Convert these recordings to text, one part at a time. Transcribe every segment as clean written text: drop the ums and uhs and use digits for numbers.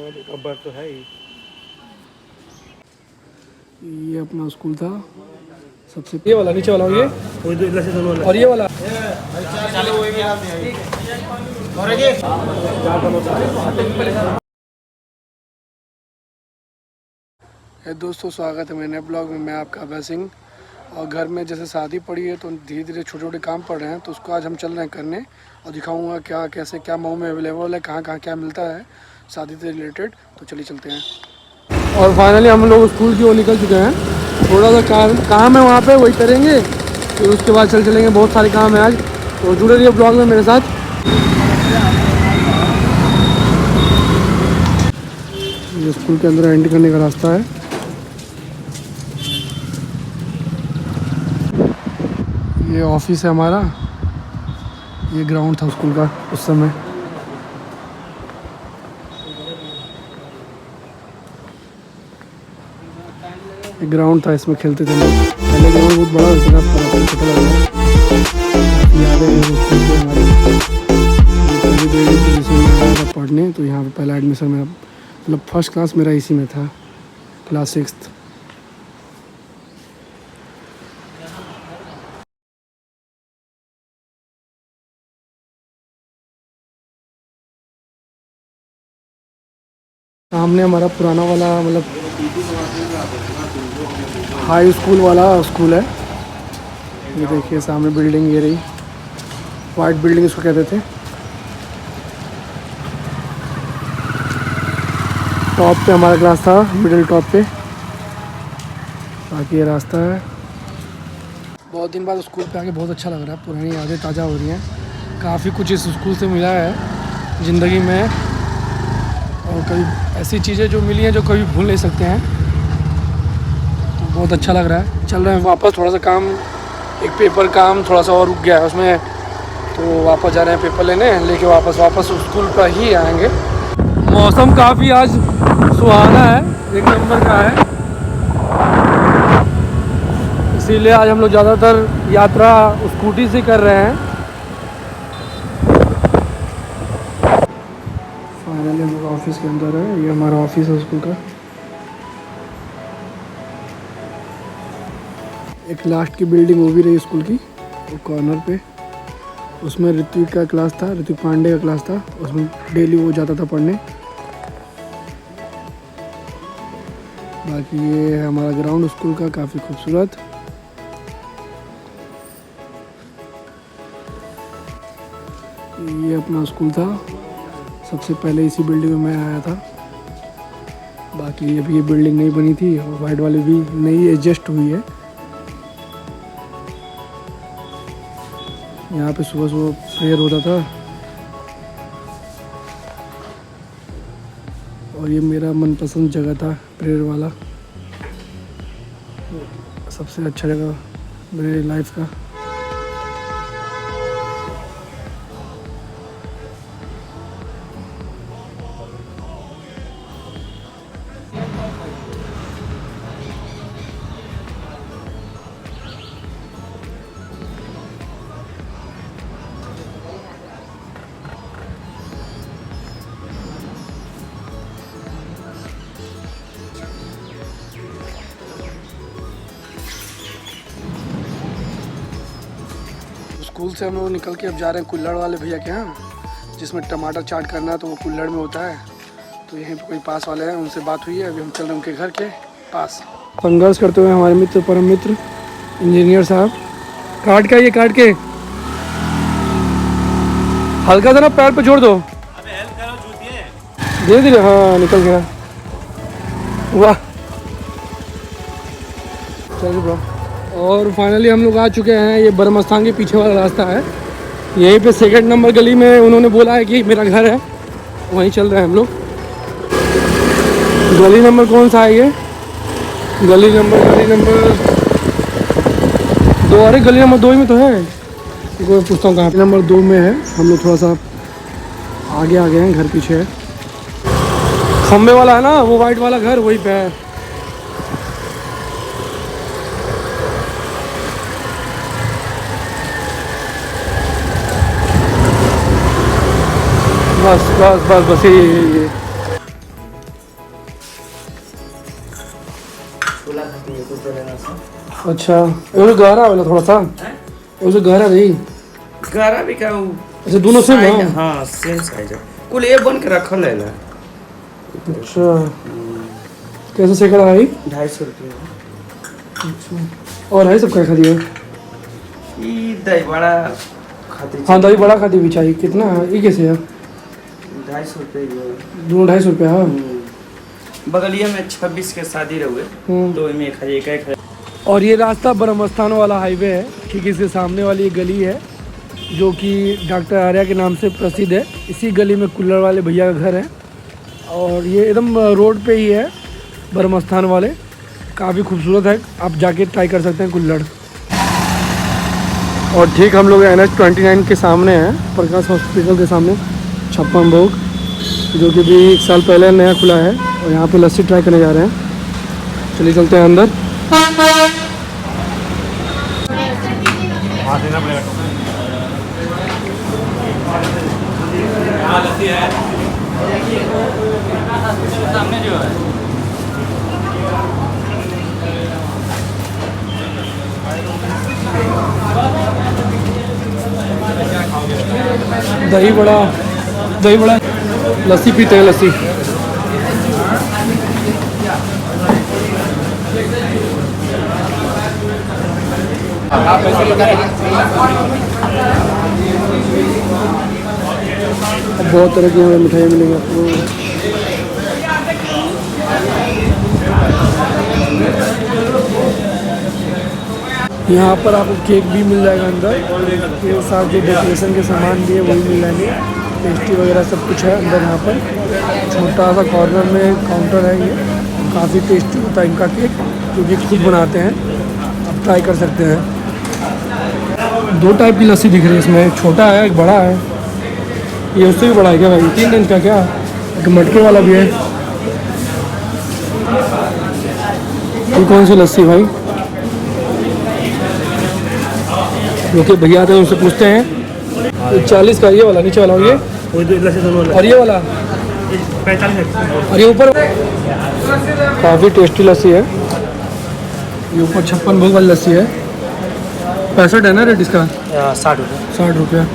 अब्बर तो है ही। ये अपना स्कूल था सबसे। ये वाला नीचे वाला और ये वही दो इधर से दोनों वाला। और ये वाला दोस्तों, स्वागत है मेरे नए ब्लॉग में। मैं आपका अभय सिंह। और घर में जैसे शादी पड़ी है तो धीरे धीरे छोटे छोटे काम पड़ रहे हैं, तो उसको आज हम चल रहे हैं करने और दिखाऊंगा क्या कैसे क्या मऊ में अवेलेबल है, कहाँ कहाँ क्या मिलता है शादी से रिलेटेड। तो चलिए चलते हैं। और फाइनली हम लोग स्कूल की ओर निकल चुके हैं। थोड़ा सा काम है वहाँ पे, वही करेंगे फिर उसके बाद चलेंगे। बहुत सारे काम है आज, तो जुड़े रहिए ब्लॉग में मेरे साथ। ये स्कूल के अंदर एंट्री करने का रास्ता है। ये ऑफिस है हमारा। ये ग्राउंड था स्कूल का उस समय। ये ग्राउंड था, इसमें खेलते थे लोग। पहले ग्राउंड बहुत बड़ा होता था, पर छोटा लग रहा है। यादें हैं स्कूल के हमारे। पहली बिल्डिंग थी जिसमें मैं आया था पढ़ने, तो यहाँ पे पहला एडमिशन मेरा, मतलब फर्स्ट क्लास मेरा इसी में था, क्लास 6th। सामने हमारा पुराना वाला मतलब हाई स्कूल वाला स्कूल है। ये देखिए सामने बिल्डिंग, ये रही वाइट बिल्डिंग इसको कहते थे। टॉप पे हमारा क्लास था, मिडिल टॉप पे। बाकी ये रास्ता है। बहुत दिन बाद स्कूल पे आके बहुत अच्छा लग रहा है, पुरानी यादें ताज़ा हो रही हैं। काफ़ी कुछ इस स्कूल से मिला है ज़िंदगी में, और कई ऐसी चीज़ें जो मिली हैं जो कभी भूल नहीं सकते हैं। तो बहुत अच्छा लग रहा है। चल रहे हैं वापस। थोड़ा सा काम, एक पेपर काम थोड़ा सा और रुक गया है उसमें, तो वापस जा रहे हैं पेपर लेने। लेके वापस स्कूल पर ही आएंगे। मौसम काफ़ी आज सुहाना है, एक नंबर का है। इसीलिए आज हम लोग ज़्यादातर यात्रा स्कूटी से कर रहे हैं। फाइनली हम लोग ऑफिस के अंदर है। ये हमारा ऑफिस है स्कूल का। एक लास्ट की बिल्डिंग वो भी रही स्कूल की, वो कॉर्नर पे। उसमें ऋत्विक का क्लास था, ऋत्विक पांडे का क्लास था। उसमें डेली वो जाता था पढ़ने। बाकी ये है हमारा ग्राउंड स्कूल का, काफ़ी खूबसूरत। ये अपना स्कूल था सबसे पहले, इसी बिल्डिंग में मैं आया था। बाकी अभी ये बिल्डिंग नहीं बनी थी, और वाइट वाली भी नई एडजस्ट हुई है। यहाँ पे सुबह सुबह प्रेयर होता था, और ये मेरा मनपसंद जगह था प्रेयर वाला। सबसे अच्छा जगह मेरे लाइफ का। स्कूल से हम लोग निकल के अब जा रहे हैं कुल्हड़ वाले भैया के यहाँ, जिसमें टमाटर चाट करना है, तो वो कुल्हड़ में होता है। तो यहीं पे कोई पास वाले हैं, उनसे बात हुई है। अभी हम चल रहे हैं उनके घर के पास। संघर्ष करते हुए हमारे मित्र, परम मित्र इंजीनियर साहब। काट के आइए, काट के हल्का सा ना पैर पे छोड़ दो। धीरे धीरे, हाँ निकल गया। वाह, चलिए ब्रो। और फाइनली हम लोग आ चुके हैं। ये बरमस्थान के पीछे वाला रास्ता है। यहीं पे 2 नंबर गली में उन्होंने बोला है कि मेरा घर है, वहीं चल रहे हैं हम लोग। गली नंबर कौन सा है ये? गली नंबर 2। अरे गली नंबर 2 ही में तो है। मैं पूछता हूँ कहाँ। नंबर 2 में है। हम लोग थोड़ा सा आगे आ गए हैं, घर पीछे है। खम्बे वाला है ना वो वाइट वाला घर, वहीं पे है। बस बस बस बस ये। अच्छा ये गहरा वाला थोड़ा सा उसे गहरा नहीं गारा भी का अच्छा दोनों सेम है हाँ सेम साइज है कुल ये बन के रखल है ना अच्छा कैसे सैकड़ा भाई 250 रुपये अच्छा और है सब क्या खा दिया ये दही बड़ा खाते हाँ दही बड़ा खाती भी चाहिए कितना है ये कैसे है 250 रुपये दोनों 250 रुपया हाँ बगलिया में 26 के शादी रहुए तो इनमें एक और ये रास्ता ब्रह्मस्थान वाला हाईवे है ठीक इसके सामने वाली ये गली है जो कि डॉक्टर आर्या के नाम से प्रसिद्ध है। इसी गली में कुल्लड़ वाले भैया का घर है और ये एकदम रोड पे ही है ब्रह्मस्थान वाले। काफ़ी खूबसूरत है, आप जाके ट्राई कर सकते हैं कुल्लड़। और ठीक हम लोग NH-29 के सामने हैं, प्रकाश हॉस्पिटल के सामने छप्पन भोग, जो कि भी 1 साल पहले नया खुला है और यहाँ पे लस्सी ट्राई करने जा रहे हैं। चलिए चलते हैं अंदर। दही बड़ा लस्सी पीते हैं लस्सी। बहुत तरह की मिठाइयाँ मिलेंगी आपको। यहाँ पर आपको केक भी मिल जाएगा अंदर के साथ, जो डेकोरेशन के सामान भी है वही मिल जाएंगे, पेस्ट्री वगैरह सब कुछ है अंदर। यहाँ पर छोटा सा कॉर्नर में काउंटर है, ये काफ़ी टेस्टी होता है इनका केक, क्योंकि खुद बनाते हैं, आप ट्राई कर सकते हैं। 2 टाइप की लस्सी दिख रही है इसमें, एक छोटा है एक बड़ा है। ये उससे भी बड़ा है क्या भाई? 3 इंच का क्या? एक मटके वाला भी है। ये कौन सी लस्सी भाई? जो कि भैया आते हैं उनसे पूछते हैं। ये 40 का ये वाला नीचे वाला, और ये और ये वाला 45, और ये ऊपर काफ़ी टेस्टी लस्सी है। ये ऊपर 56 भोग वाली लस्सी है। 65 है ना रेट इसका? 60 रुपया।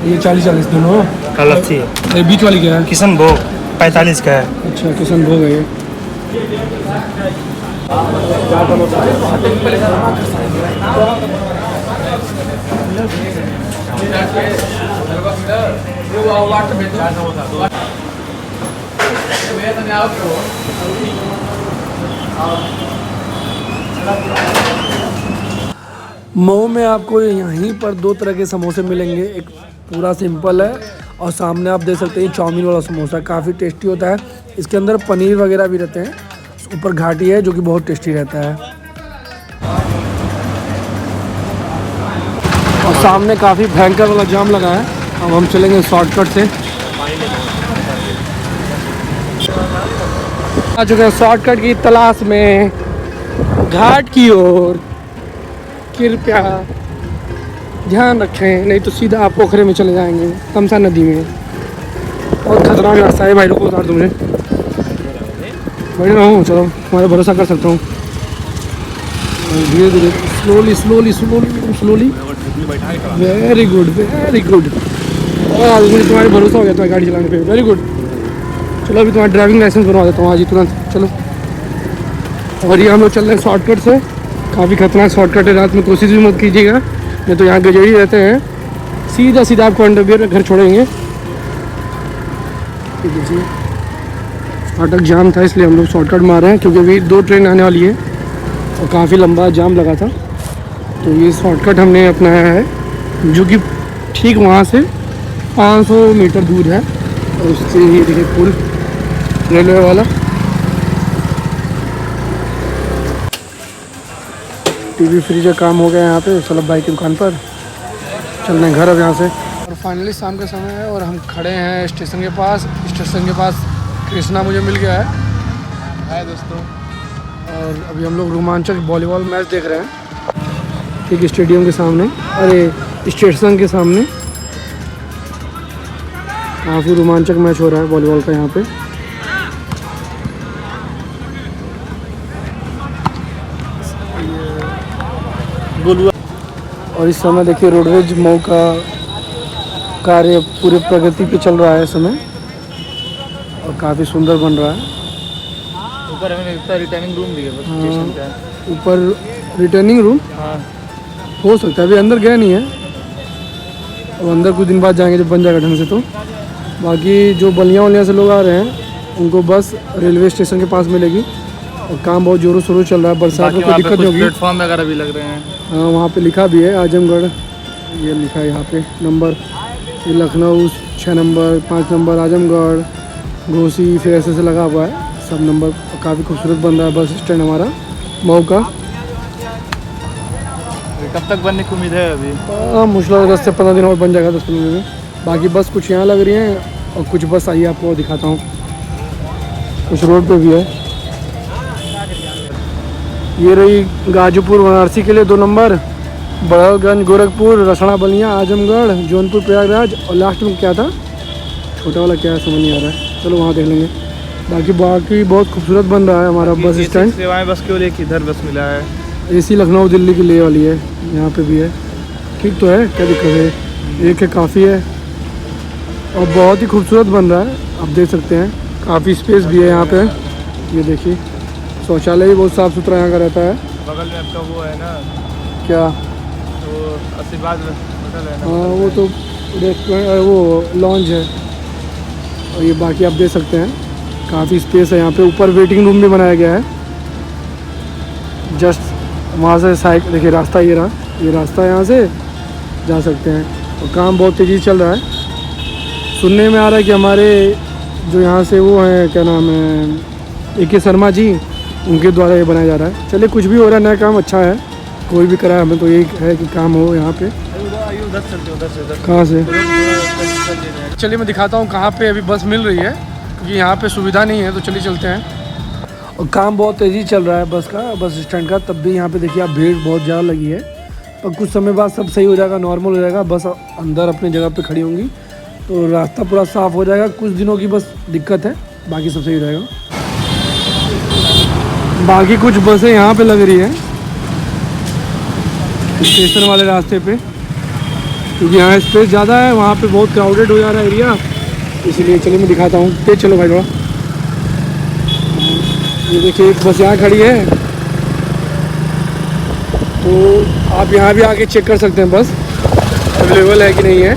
ये 40 दोनों का लस्सी है। ये बीच वाली क्या है? किशन भोग 45 का है। अच्छा किशन भोग है ये। मऊ में आपको यहीं पर 2 तरह के समोसे मिलेंगे, एक पूरा सिंपल है और सामने आप देख सकते हैं चाउमीन वाला समोसा, काफ़ी टेस्टी होता है। इसके अंदर पनीर वगैरह भी रहते हैं, ऊपर घाटी है जो कि बहुत टेस्टी रहता है। और सामने काफ़ी भयंकर वाला जाम लगा है। अब हम चलेंगे शॉर्टकट से। आ चुके हैं शॉर्टकट की तलाश में घाट की ओर। कृपया ध्यान रखें, नहीं तो सीधा आप पोखरे में चले जाएंगे, तमसा नदी में। बहुत खतरनाक रास्ता है भाई, रुको उतार दो मुझे। बैठ रहा हूँ, चलो तुम्हारा भरोसा कर सकता हूँ। धीरे धीरे स्लोली। वेरी गुड मुझे तुम्हारे भरोसा हो गया तुम्हारी गाड़ी चलाने पे, वेरी गुड। चलो अभी तुम्हारा ड्राइविंग लाइसेंस बनवा देता हूँ आज ही तुरंत, चलो। और ये हम लोग चल रहे हैं शॉर्टकट से, काफ़ी खतरनाक शॉर्टकट है, रात में कोशिश भी मत कीजिएगा, नहीं तो यहाँ गजेड़ी रहते हैं। सीधा आपको अंडरवियर में घर छोड़ेंगे। फाटक जाम था इसलिए हम लोग शॉर्टकट मार रहे हैं, क्योंकि अभी 2 ट्रेन आने वाली है और काफ़ी लंबा जाम लगा था, तो ये शॉर्टकट हमने अपनाया है, जो कि ठीक वहाँ से 500 मीटर दूर है। और उससे ये देखिए पुल रेलवे वाला। टीवी फ्रिज का काम हो गया यहाँ पे सलभ भाई की दुकान पर। चल रहे हैं घर अब यहाँ से। और फाइनली शाम का समय है और हम खड़े हैं स्टेशन के पास। स्टेशन के पास कृष्णा मुझे मिल गया है दोस्तों। और अभी हम लोग रोमांचक वॉलीबॉल मैच देख रहे हैं, ठीक स्टेडियम के सामने, अरे स्टेशन के सामने। काफ़ी रोमांचक मैच हो रहा है वॉलीबॉल का यहाँ पे। गोलुआ। और इस समय देखिए रोडवेज मऊ का कार्य पूरे प्रगति पे चल रहा है इस समय और काफ़ी सुंदर बन रहा है। ऊपर हमें लगता है रिटर्निंग रूम भी है बस स्टेशन का। ऊपर रिटर्निंग रूम हाँ हो सकता है, अभी अंदर गया नहीं है और अंदर कुछ दिन बाद जाएंगे जब बन जाएगा ढंग से। तो बाकी जो बलिया से लोग आ रहे हैं उनको बस रेलवे स्टेशन के पास मिलेगी और काम बहुत ज़ोरों शोरों चल रहा है। बरसात में कोई दिक्कत नहीं होगी। प्लेटफॉर्म वगैरह भी लग रहे हैं। हाँ वहाँ पे लिखा भी है आजमगढ़, ये लिखा है यहाँ पे नंबर, ये लखनऊ 6 नंबर 5 नंबर आजमगढ़ घोसी फिर ऐसे लगा हुआ है सब नंबर। काफ़ी खूबसूरत बन रहा है बस स्टैंड हमारा मऊ का। कब तक बनने की उम्मीद है अभी? मुश्किल 10 से 15 दिन और बन जाएगा 10-15 दिन में। बाकी बस कुछ यहाँ लग रही हैं और कुछ बस आइए आपको दिखाता हूँ, कुछ रोड पे भी है। ये रही गाजीपुर वाराणसी के लिए 2 नंबर, बड़ौलगंज गोरखपुर रसड़ा बलिया आजमगढ़ जौनपुर प्रयागराज और लास्ट में क्या था छोटा वाला क्या है समझ नहीं आ रहा है, चलो वहाँ देख लेंगे। बाकी बहुत खूबसूरत बन रहा है हमारा बस स्टैंड। सेवाएं बस केवल एक इधर बस मिला है। AC लखनऊ दिल्ली की लिए वाली है, यहाँ पे भी है। ठीक तो है, क्या दिक्कत है, एक है काफ़ी है और बहुत ही खूबसूरत बन रहा है। आप देख सकते हैं काफ़ी स्पेस भी है यहाँ पे। ये देखिए शौचालय भी बहुत साफ़ सुथरा यहाँ का रहता है। बगल में आपका वो है ना क्या वो आशीर्वाद होटल है ना। हाँ वो तो रेस्टोरेंट वो लॉन्च है। और ये बाकी आप देख सकते हैं काफ़ी स्पेस है यहाँ पे। ऊपर वेटिंग रूम भी बनाया गया है। जस्ट वहाँ से साइड देखिए रास्ता ये रहा, ये रास्ता यहाँ से जा सकते हैं और काम बहुत तेज़ी से चल रहा है। सुनने में आ रहा है कि हमारे जो यहाँ से वो हैं क्या नाम है AK शर्मा जी, उनके द्वारा ये बनाया जा रहा है। चलिए कुछ भी हो रहा है, नया काम अच्छा है, कोई भी कराए हमें तो यही है कि काम हो यहाँ पे। कहाँ से चलिए मैं दिखाता हूँ कहाँ पे अभी बस मिल रही है, क्योंकि यहाँ पे सुविधा नहीं है। तो चलिए चलते हैं। और काम बहुत तेज़ी चल रहा है बस का, बस स्टैंड का। तब भी यहाँ पे देखिए आप भीड़ बहुत ज़्यादा लगी है, पर कुछ समय बाद सब सही हो जाएगा, नॉर्मल हो जाएगा। बस अंदर अपनी जगह पे खड़ी होंगी तो रास्ता पूरा साफ़ हो जाएगा। कुछ दिनों की बस दिक्कत है, बाकी सब सही हो जाएगा। बाकी कुछ बसें यहाँ पे लग रही है स्टेशन वाले रास्ते पे, क्योंकि यहाँ स्पेस ज़्यादा है, वहाँ पे बहुत क्राउडेड हो जा रहा है एरिया, इसीलिए। चलिए मैं दिखाता हूँ, तेज चलो भाई थोड़ा। ये देखिए एक बस यहाँ खड़ी है, तो आप यहाँ भी आके चेक कर सकते हैं बस अवेलेबल है कि नहीं है।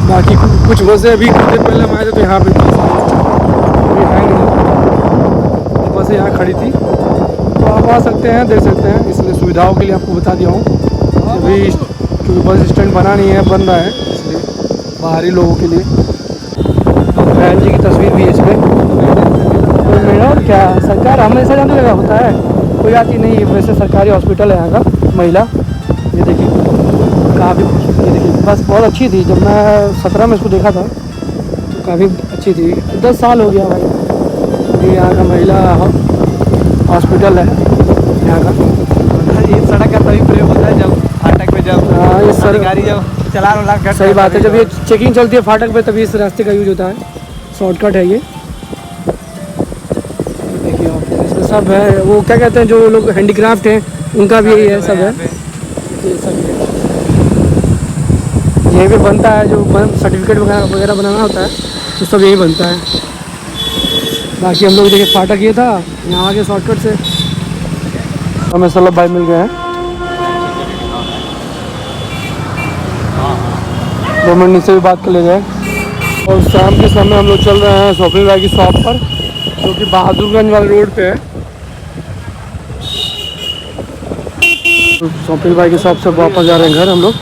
बाकी कुछ बसें अभी कुछ देर पहले हम आए थे तो यहाँ पे अभी है नहीं, तो बसें यहाँ खड़ी थी। तो आप आ सकते हैं, देख सकते हैं, इसलिए सुविधाओं के लिए आपको बता दिया हूँ। अभी क्योंकि बस स्टैंड बना नहीं है, बन रहा है, इसलिए बाहरी लोगों के लिए। बहन जी की तस्वीर भी है इसमें। तो मेरा क्या सरकार हमेशा जाने लगा होता है, कोई आती नहीं है। वैसे सरकारी हॉस्पिटल है यहाँ का महिला। ये देखिए काफ़ी, ये देखिए बस बहुत अच्छी थी। जब मैं 17 में इसको देखा था तो काफ़ी अच्छी थी। 10 साल हो गया भाई। ये यहाँ का महिला हॉस्पिटल है यहाँ का। ये सड़क का तभी प्रयोग होता है जब फाटक पे जब हाँ ये अधिकारी जब चलान वाला सही बात है, जब ये चेकिंग चलती है फाटक पे तभी इस रास्ते का यूज होता है। शॉर्टकट है ये। देखिए आप इसमें सब है, वो क्या कहते हैं जो लोग हैंडीक्राफ्ट हैं उनका भी यही है, सब है। ये सब ये भी बनता है, जो सर्टिफिकेट वगैरह बनाना होता है तो सब यही बनता है। बाकी हम लोग देखिए फाटक ये था, यहाँ आगे शॉर्टकट से हमें सलब भाई मिल गए हैं। 2 मिनट से भी बात कर ले गए। और शाम के समय हम लोग चल रहे हैं स्वप्निल भाई की शॉप पर, जो कि बहादुरगंज वाले रोड पे है। स्वप्निल भाई की शॉप से वापस जा रहे हैं घर हम लोग।